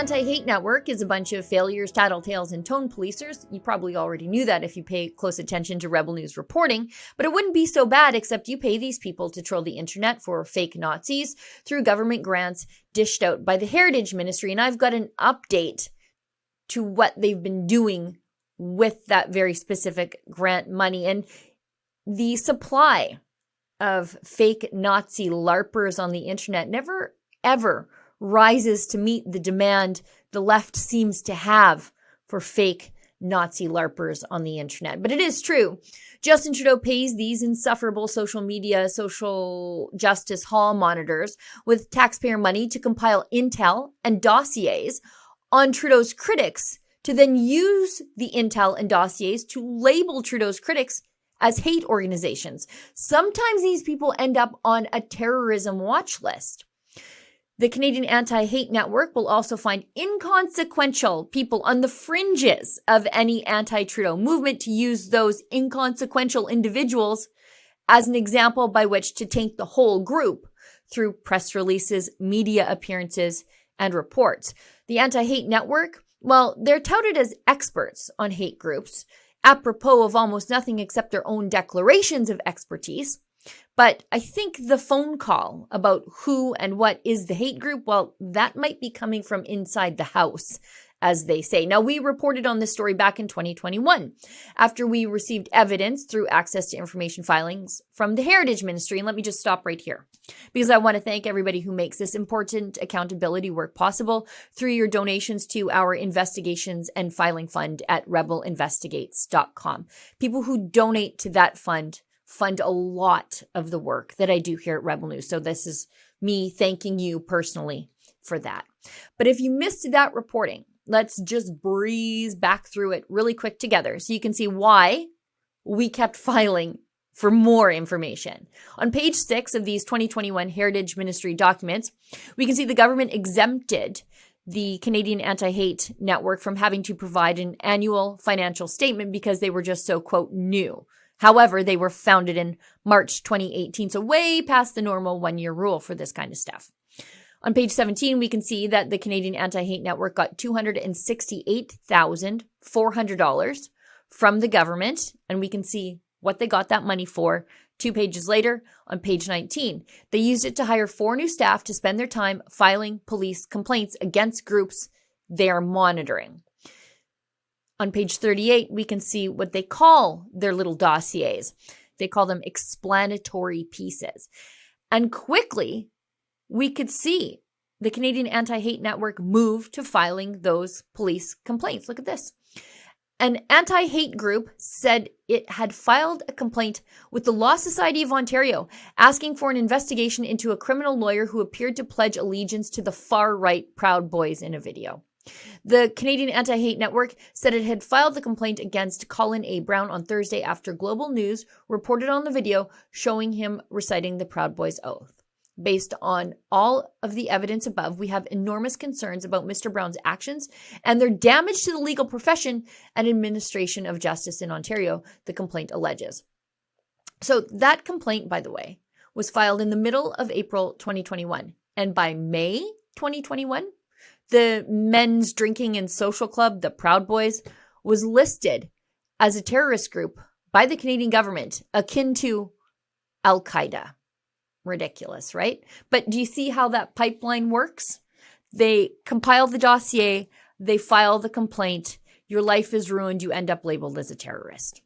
Anti-Hate Network is a bunch of failures, tattletales, and tone policers. You probably already knew that if you pay close attention to Rebel News reporting, but it wouldn't be so bad except you pay these people to troll the internet for fake Nazis through government grants dished out by the Heritage Ministry. And I've got an update to what they've been doing with that very specific grant money. And the supply of fake Nazi LARPers on the internet never, ever rises to meet the demand the left seems to have for fake Nazi LARPers on the internet. But it is true. Justin Trudeau pays these insufferable social media, social justice hall monitors with taxpayer money to compile intel and dossiers on Trudeau's critics to then use the intel and dossiers to label Trudeau's critics as hate organizations. Sometimes these people end up on a terrorism watch list. The Canadian Anti-Hate Network will also find inconsequential people on the fringes of any anti-Trudeau movement to use those inconsequential individuals as an example by which to taint the whole group through press releases, media appearances, and reports. The Anti-Hate Network, well, they're touted as experts on hate groups, apropos of almost nothing except their own declarations of expertise. But I think the phone call about who and what is the hate group, well, that might be coming from inside the house, as they say. Now, we reported on this story back in 2021 after we received evidence through access to information filings from the Heritage Ministry. And let me just stop right here because I want to thank everybody who makes this important accountability work possible through your donations to our investigations and filing fund at rebelinvestigates.com. People who donate to that fund a lot of the work that I do here at Rebel News. So this is me thanking you personally for that. But if you missed that reporting, let's just breeze back through it really quick together so you can see why we kept filing for more information. On page 6 of these 2021 Heritage Ministry documents, we can see the government exempted the Canadian Anti-Hate Network from having to provide an annual financial statement because they were just so, quote, new. However, they were founded in March 2018, so way past the normal one-year rule for this kind of stuff. On page 17, we can see that the Canadian Anti-Hate Network got $268,400 from the government, and we can see what they got that money for 2 pages later on page 19. They used it to hire 4 new staff to spend their time filing police complaints against groups they are monitoring. On page 38, we can see what they call their little dossiers. They call them explanatory pieces. And quickly, we could see the Canadian Anti-Hate Network move to filing those police complaints. Look at this. An anti-hate group said it had filed a complaint with the Law Society of Ontario asking for an investigation into a criminal lawyer who appeared to pledge allegiance to the far-right Proud Boys in a video. The Canadian Anti-Hate Network said it had filed the complaint against Colin A. Brown on Thursday after Global News reported on the video showing him reciting the Proud Boys oath. Based on all of the evidence above, we have enormous concerns about Mr. Brown's actions and their damage to the legal profession and administration of justice in Ontario, the complaint alleges. So that complaint, by the way, was filed in the middle of April 2021. And by May 2021, the men's drinking and social club, the Proud Boys, was listed as a terrorist group by the Canadian government akin to Al-Qaeda. Ridiculous, right? But do you see how that pipeline works? They compile the dossier, they file the complaint, your life is ruined, you end up labeled as a terrorist.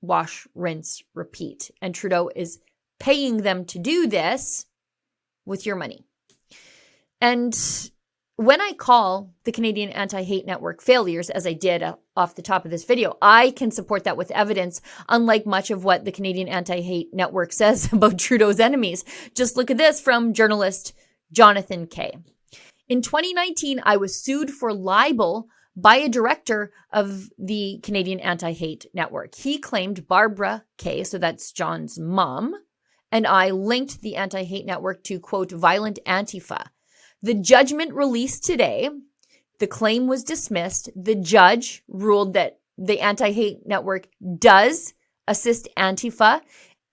Wash, rinse, repeat. And Trudeau is paying them to do this with your money. And when I call the Canadian Anti-Hate Network failures, as I did off the top of this video, I can support that with evidence, unlike much of what the Canadian Anti-Hate Network says about Trudeau's enemies. Just look at this from journalist Jonathan Kay. In 2019, I was sued for libel by a director of the Canadian Anti-Hate Network. He claimed Barbara Kay, so that's John's mom, and I linked the Anti-Hate Network to, quote, violent antifa. The judgment released today, the claim was dismissed. The judge ruled that the Anti-Hate Network does assist Antifa.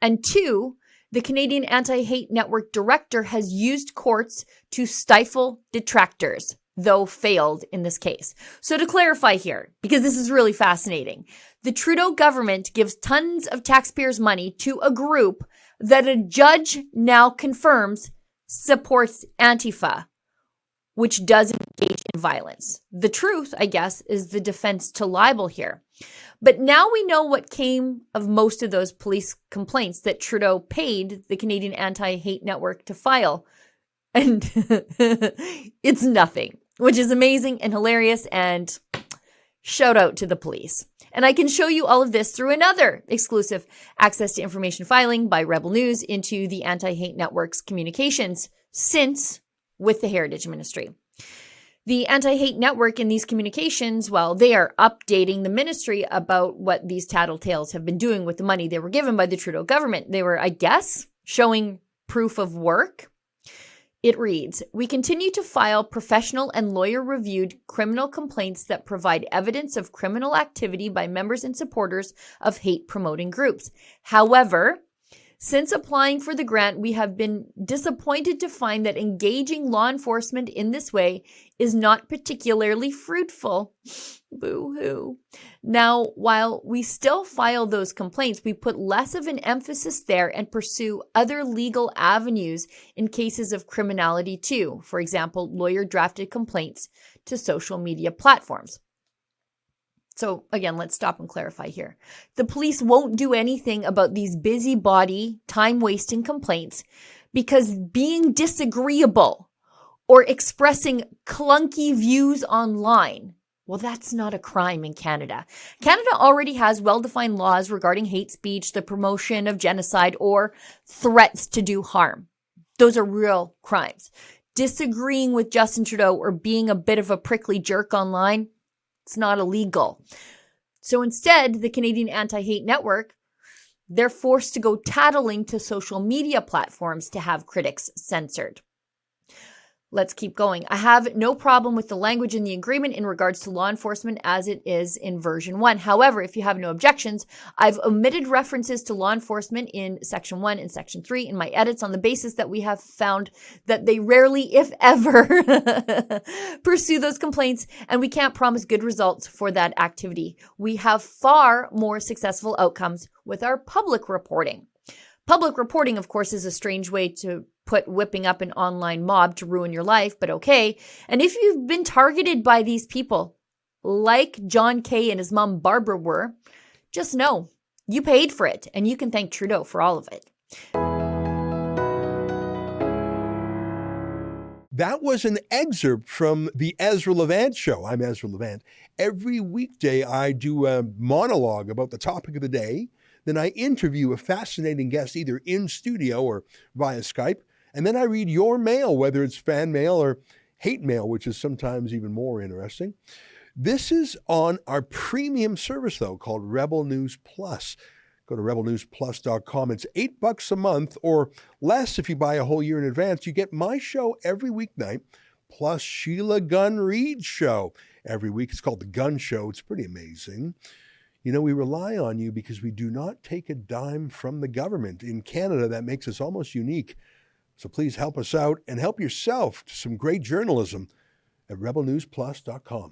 And 2, the Canadian Anti-Hate Network director has used courts to stifle detractors. though failed in this case. So to clarify here, because this is really fascinating, the Trudeau government gives tons of taxpayers' money to a group that a judge now confirms supports Antifa, which does engage in violence. The truth, I guess, is the defense to libel here. But now we know what came of most of those police complaints that Trudeau paid the Canadian Anti-Hate Network to file. And it's nothing, which is amazing and hilarious, and shout out to the police. And I can show you all of this through another exclusive access to information filing by Rebel News into the Anti-Hate Network's communications since with the Heritage Ministry. The Anti-Hate Network in these communications, well, they are updating the ministry about what these tattletales have been doing with the money they were given by the Trudeau government. They were, I guess, showing proof of work. It reads, "We continue to file professional and lawyer-reviewed criminal complaints that provide evidence of criminal activity by members and supporters of hate-promoting groups. However, since applying for the grant, we have been disappointed to find that engaging law enforcement in this way is not particularly fruitful." Boo-hoo. Now, while we still file those complaints, we put less of an emphasis there and pursue other legal avenues in cases of criminality too. For example, lawyer-drafted complaints to social media platforms. So again, let's stop and clarify here. The police won't do anything about these busybody, time-wasting complaints because being disagreeable or expressing clunky views online, well, that's not a crime in Canada. Canada already has well-defined laws regarding hate speech, the promotion of genocide, or threats to do harm. Those are real crimes. Disagreeing with Justin Trudeau or being a bit of a prickly jerk online, it's not illegal. So instead, the Canadian Anti-Hate Network, they're forced to go tattling to social media platforms to have critics censored. Let's keep going. "I have no problem with the language in the agreement in regards to law enforcement as it is in version 1. However, if you have no objections, I've omitted references to law enforcement in section 1 and section 3 in my edits on the basis that we have found that they rarely, if ever, pursue those complaints, and we can't promise good results for that activity. We have far more successful outcomes with our public reporting." Public reporting, of course, is a strange way to put whipping up an online mob to ruin your life, but okay. And if you've been targeted by these people, like John Kay and his mom Barbara were, just know you paid for it, and you can thank Trudeau for all of it. That was an excerpt from the Ezra Levant Show. I'm Ezra Levant. Every weekday, I do a monologue about the topic of the day. Then I interview a fascinating guest either in studio or via Skype. And then I read your mail, whether it's fan mail or hate mail, which is sometimes even more interesting. This is on our premium service, though, called Rebel News Plus. Go to rebelnewsplus.com. It's $8 a month or less if you buy a whole year in advance. You get my show every weeknight, plus Sheila Gunn Reid's show every week. It's called The Gun Show. It's pretty amazing. You know, we rely on you because we do not take a dime from the government. In Canada, that makes us almost unique. So please help us out and help yourself to some great journalism at rebelnewsplus.com.